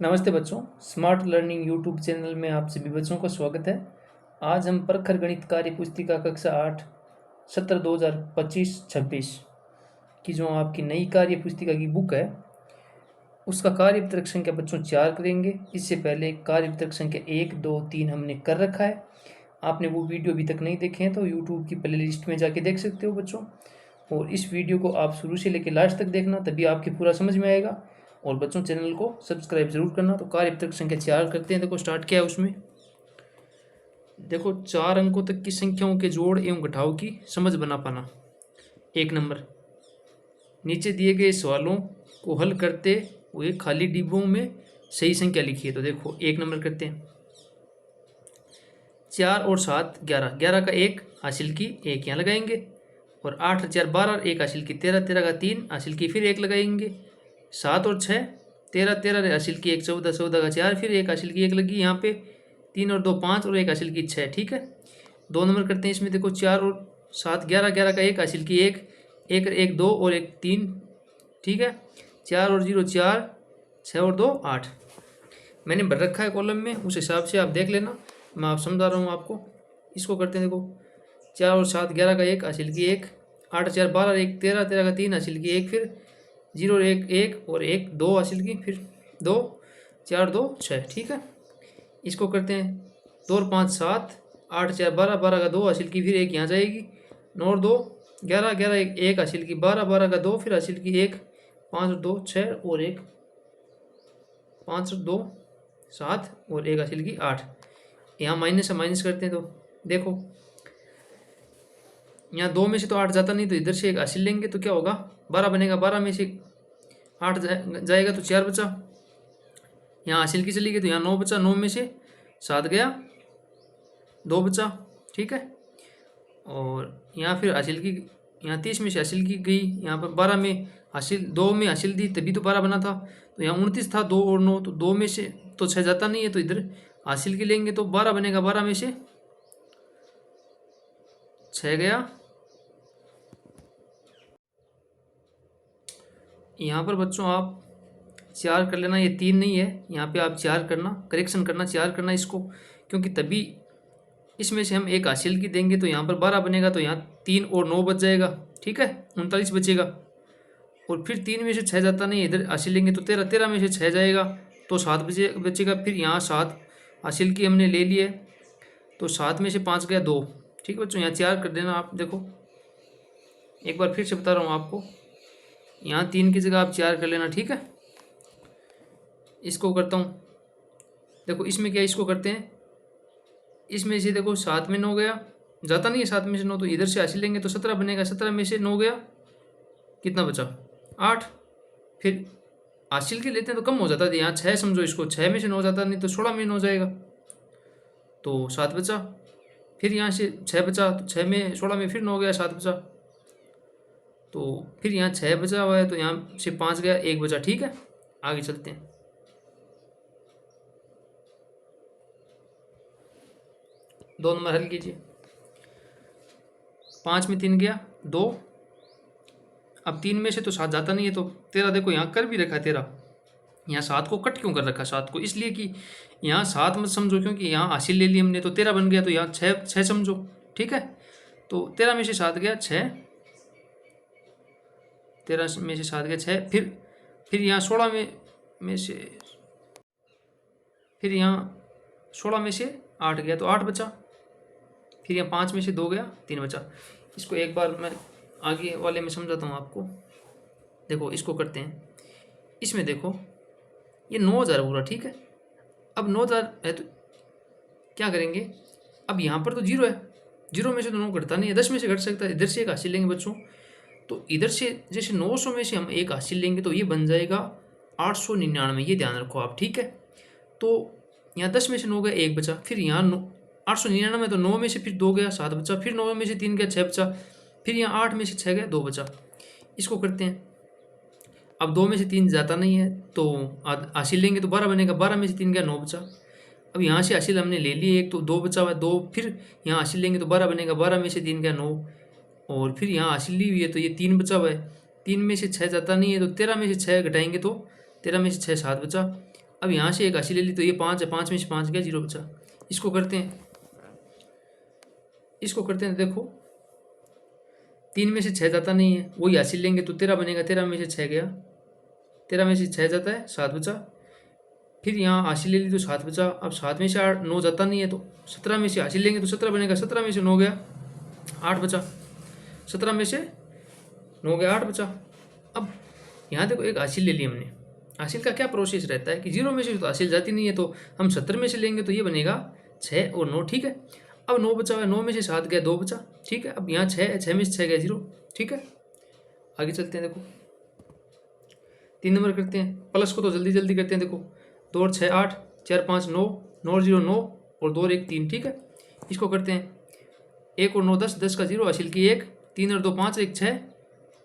नमस्ते बच्चों, smart learning YouTube channel में आप सभी बच्चों का स्वागत है। आज हम प्रखर गणित कार्य पुस्तिका कक्षा 8 सत्र 2025-26 की जो आपकी नई कार्य पुस्तिका की बुक है उसका कार्य वितरक संख्या बच्चों 4 करेंगे। इससे पहले कार्य वितरक संख्या 1, 2, 3 हमने कर रखा है। आपने वो वीडियो अभी तक नहीं देखे हैं तो यूट्यूब की प्ले लिस्ट में जाके देख सकते हो बच्चों। और इस वीडियो को आप शुरू से लेकर लास्ट तक देखना, तभी आपके पूरा समझ में आएगा। और बच्चों चैनल को सब्सक्राइब जरूर करना। तो कार्य वितरक संख्या 4 करते हैं। देखो स्टार्ट किया है उसमें। देखो 4 अंकों तक की संख्याओं के जोड़ एवं घटाव की समझ बना पाना। 1 नंबर, नीचे दिए गए सवालों को हल करते हुए खाली डिब्बों में सही संख्या लिखिए। तो देखो 1 नंबर करते हैं। 4 और 7 11, 11 का 1 हासिल की 1 यहाँ लगाएंगे। और 8 और 4 12, 1 हासिल की 13, 13 का 3 हासिल की फिर 1 लगाएंगे। 7 और 6 13, 13 हासिल की 1 14, 14 का 4 फिर 1 हासिल की 1 लगी यहाँ पे। 3 और 2 5 और 1 हासिल की 6। ठीक है, 2 नंबर करते हैं। इसमें देखो 4 और 7 11, 11 का 1 हासिल की 1, 1 1 2 और 1 3। ठीक है, 4 और 0 4, 6 और 2 8 मैंने भर रखा है कॉलम में, उस हिसाब से आप देख लेना। मैं आप समझा रहा हूँ आपको। इसको करते हैं। देखो 4 और 7 11 का 1 हासिल की 1, 8 4 12, 1 13, 13 का 3 हासिल की 1 फिर 0 1 1 और 1 2 हासिल की फिर 2 4 2 6। ठीक है, इसको करते हैं। 2 और 5 7, 8 4 12, 12 का 2 हासिल की फिर 1 यहाँ जाएगी। 9 और 2 11, 11 1 हासिल की 12, 12 का 2 फिर हासिल की 1, 5 और 2 6 और 1 5 और 2 7 और 1 हासिल की 8। यहाँ माइनस से माइनस करते हैं। तो देखो यहाँ 2 में से तो 8 जाता नहीं, तो इधर से 1 हासिल लेंगे तो क्या होगा 12 बनेगा। 12 में से 8 जाएगा तो 4 बचा। यहाँ हासिल की चली गई तो यहाँ 9 बचा। 9 में से 7 गया, 2 बचा। ठीक है, और यहाँ फिर हासिल की, यहाँ 30 में से हासिल की गई। यहाँ पर 12 में हासिल 2 में हासिल दी तभी तो 12 बना था। तो यहाँ 29 था, 2 और 9, तो 2 में से तो 6 जाता नहीं है, तो इधर हासिल की लेंगे तो 12 बनेगा। 12 में से 6 गया। यहाँ पर बच्चों आप 4 कर लेना, ये 3 नहीं है, यहाँ पे आप 4 करना, करेक्शन करना, 4 करना इसको, क्योंकि तभी इसमें से हम 1 हासिल की देंगे तो यहाँ पर 12 बनेगा। तो यहाँ 3 और 9 बच जाएगा। ठीक है, 39 बचेगा। और फिर 3 में से 6 जाता नहीं, इधर हासिल लेंगे तो 13, 13 में से 6 जाएगा तो 7 बचेगा। फिर यहाँ 7 हासिल की हमने ले लिए तो 7 में से 5 गया 2। ठीक है बच्चों, यहाँ 4 कर देना आप। देखो एक बार फिर से बता रहा हूँ आपको, यहाँ 3 की जगह आप 4 कर लेना। ठीक है, इसको करता हूँ। देखो इसमें क्या, इसको करते हैं। इसमें से देखो 7 में 9 गया, जाता नहीं है 7 में से 9, तो इधर से हासिल लेंगे तो 17 बनेगा। 17 में से 9 गया, कितना बचा 8। फिर हासिल के लेते हैं तो कम हो जाता है, यहाँ 6 समझो इसको, 6 में से 9 जाता नहीं तो 16 में 9 जाएगा तो 7 बचा। फिर यहाँ से 6 बचा तो 6 में 16 में फिर 9 गया, 7 बचा। तो फिर यहाँ 6 बचा हुआ है तो यहाँ से 5 गया, 1 बचा। ठीक है, आगे चलते हैं। 2 नंबर हल कीजिए। 5 में 3 गया 2। अब 3 में से तो 7 जाता नहीं है तो 13, देखो यहाँ कर भी रखा है 13। यहाँ 7 को कट क्यों कर रखा? 7 को इसलिए कि यहाँ 7 मत समझो, क्योंकि यहाँ हासिल ले ली हमने तो 13 बन गया, तो यहाँ 6 समझो। ठीक है, तो 13 में से 7 गया 6, 13 में से 7 गया 6। फिर यहाँ 16 में से, फिर यहाँ 16 में से 8 गया तो 8 बचा। फिर यहाँ 5 में से 2 गया, 3 बचा। इसको एक बार मैं आगे वाले में समझाता हूँ आपको। देखो इसको करते हैं। इसमें देखो ये 9000 पूरा। ठीक है, अब 9000 है तो क्या करेंगे, अब यहाँ पर तो 0 है, 0 में से तो 9 घटता नहीं है, 10 में से घट सकता है। इधर से 1 हासिल लेंगे बच्चों, तो इधर से जैसे 900 में से हम 1 हासिल लेंगे तो ये बन जाएगा 899, ये ध्यान रखो आप। ठीक है, तो यहाँ 10 में से 9 गया, 1 बचा। फिर यहाँ 899, तो 9 में से फिर 2 गया, 7 बचा। फिर 9 में से 3 गया, 6 बचा। फिर यहाँ 8 में से 6 गया, 2 बचा। इसको करते हैं। अब 2 में से 3 जाता नहीं है तो हासिल लेंगे तो 12 बनेगा। 12 में से 3 गया, 9 बचा। अब यहाँ से हासिल हमने ले ली 1, तो 2 बचा हुआ है। 2 फिर यहाँ हासिल लेंगे तो 12 बनेगा। 12 में से 3 गया, 9, और फिर यहाँ हासिल ली हुई है तो ये 3 बचा हुआ है। 3 में से 6 जाता नहीं है तो 13 में से 6 घटाएंगे तो 13 में से 6 7 बचा। अब यहाँ से एक हासिल ले ली तो ये 5 है, 5 में से 5 गया, 0 बचा। इसको करते हैं, देखो 3 में से 6 जाता नहीं है, वही हासिल लेंगे तो 13 बनेगा, 13 में से 6 गया, 13 में से 6 जाता है, 7 बचा। फिर यहाँ हासिल ले ली तो 7 बचा। अब 7 में से 8 9 जाता नहीं है तो 17 में से हासिल लेंगे तो 17 बनेगा, 17 में से 9 गया, 8 बचा, 17 में से 9 गया, 8 बचा। अब यहाँ देखो एक हासिल ले ली हमने। हासिल का क्या प्रोसेस रहता है कि 0 में से तो हासिल जाती नहीं है, तो हम 70 में से लेंगे तो ये बनेगा 6 और 9, ठीक है। अब 9 बचा हुआ है, 9 में से 7 गया, 2 बचा, ठीक है। अब यहाँ 6 है, 6 में से 6 गया, 0, ठीक है। आगे चलते हैं, देखो 3 नंबर करते हैं। प्लस को तो जल्दी जल्दी करते हैं, देखो 2 और 6 8, 4 5 9, 9 और 0 9 और 2 और 1 3, ठीक है। इसको करते हैं, 1 और 9 10, 10 का 0 हासिल की 1, 3 और 2 5, 1 6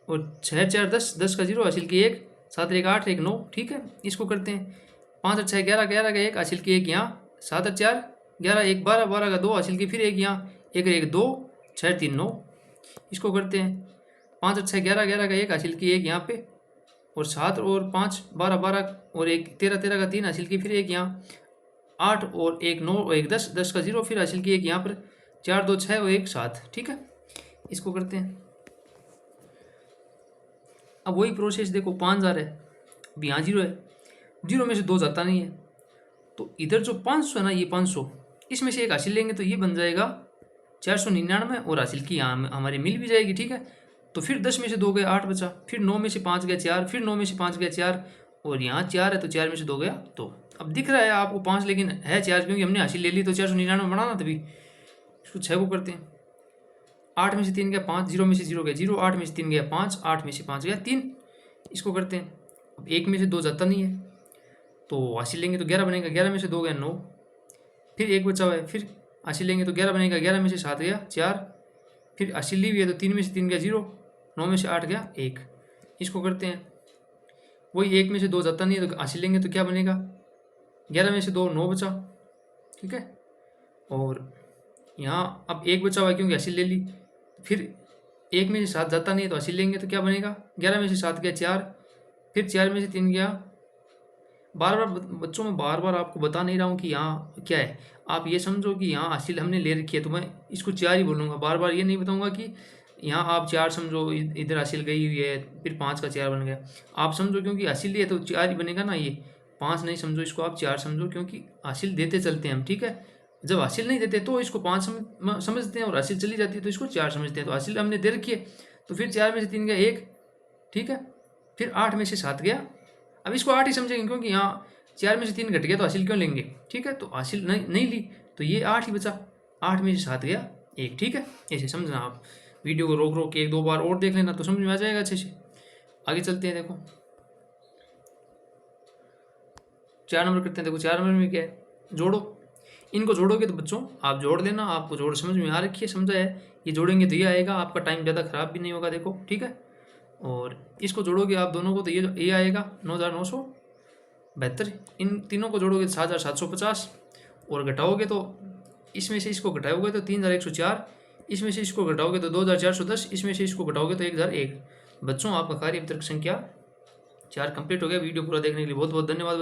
और 6 4 10, 10 का 0 हासिल की 1, 7 1 8, 1 9, ठीक है। इसको करते हैं, 5 और 6 11, 11 का 1 हासिल की 1 यहाँ, 7 और 4 11, 1 12, 12 का 2 हासिल की फिर 1 यहाँ, 1 और 1 2, 6 3 9। इसको करते हैं, 5 और 6 11, 11 का 1 हासिल की 1 यहाँ पे, और 7 और 5 12, 12 और 1 13, 13 का 3 हासिल की फिर 1 यहाँ, 8 और 1 9 और 1 10, 10 का 0 फिर हासिल की 1 यहाँ पर, 4 2 6 और 1 7, ठीक है। इसको करते हैं, अब वही प्रोसेस देखो, 5 जा रहा है, अब यहाँ 0 है, 0 में से 2 जाता नहीं है, तो इधर जो 500 है ना, ये 500, इसमें से एक हासिल लेंगे तो ये बन जाएगा 499 और हासिल की यहाँ हमारी मिल भी जाएगी, ठीक है। तो फिर 10 में से 2 गया, 8 बचा, फिर 9 में से 5 गया 4, फिर 9 में से 5 गया 4 और यहाँ 4 है तो 4 में से 2 गया 2। अब दिख रहा है आपको 5 लेकिन है 4 क्योंकि हमने हासिल ले ली, तो 499 बनाना तभी। इसको 6 को करते हैं, 8 में से 3 गया 5, 0 में से 0 गया 0, 8 में से 3 गया 5, 8 में से 5 गया 3। इसको करते हैं, अब 1 में से 2 जाता नहीं है तो हासिल लेंगे तो 11 बनेगा, 11 में से 2 गया 9, फिर 1 बचा हुआ है, फिर हासिल लेंगे तो 11 बनेगा, 11 में से 7 गया 4, फिर हासिल ली हुई है तो 3 में से 3 गया 0, 9 में से 8 गया 1। इसको करते हैं, वही 1 में से 2 जाता नहीं है तो हासिल लेंगे तो क्या बनेगा, 11 में से 2 9 बचा, ठीक है। और यहाँ अब 1 बचा हुआ है क्योंकि हासिल ले ली, फिर 1 में से 7 जाता नहीं है तो हासिल लेंगे तो क्या बनेगा, 11 में से 7 गया 4, फिर 4 में से 3 गया। बार बार बच्चों में बार बार आपको बता नहीं रहा हूँ कि यहाँ क्या है, आप ये समझो कि यहाँ हासिल हमने ले रखी है तो मैं इसको 4 ही बोलूँगा, बार बार ये नहीं बताऊँगा कि यहाँ आप 4 समझो, इधर हासिल गई हुई है फिर 5 का 4 बन गया, आप समझो क्योंकि हासिल लिए तो 4 ही बनेगा ना, ये 5 नहीं समझो, इसको आप 4 समझो क्योंकि हासिल देते चलते हैं हम, ठीक है। जब हासिल नहीं देते तो इसको 5 समझते हैं और हासिल चली जाती है तो इसको 4 समझते हैं। तो हासिल हमने दे रखी है तो फिर 4 में से 3 गया 1, ठीक है, फिर 8 में से 7 गया। अब इसको 8 ही समझेंगे क्योंकि यहाँ 4 में से 3 घट गया तो हासिल क्यों लेंगे, ठीक है। तो हासिल नहीं ली तो ये 8 ही बचा, 8 में से 7 गया 1, ठीक है। ऐसे समझना, आप वीडियो को रोक रोक के 1-2 बार और देख लेना तो समझ में आ जाएगा अच्छे से। आगे चलते हैं, देखो 4 नंबर करते हैं। देखो 4 नंबर में क्या है, जोड़ो। इनको जोड़ोगे तो बच्चों आप जोड़ लेना, आपको जोड़ समझ में आ रखी है, समझा है। ये जोड़ेंगे तो ये आएगा, आपका टाइम ज़्यादा ख़राब भी नहीं होगा, देखो, ठीक है। और इसको जोड़ोगे आप दोनों को तो ये आएगा 9,972। इन तीनों को जोड़ोगे तो 7,750 और घटाओगे तो इसमें से इसको घटाओगे तो 3,104, इसमें से इसको घटाओगे तो 2,410, इसमें से इसको घटाओगे तो 1,001। बच्चों आपका कार्य तर्क संख्या 4 कंप्लीट हो गया। वीडियो पूरा देखने के लिए बहुत बहुत धन्यवाद।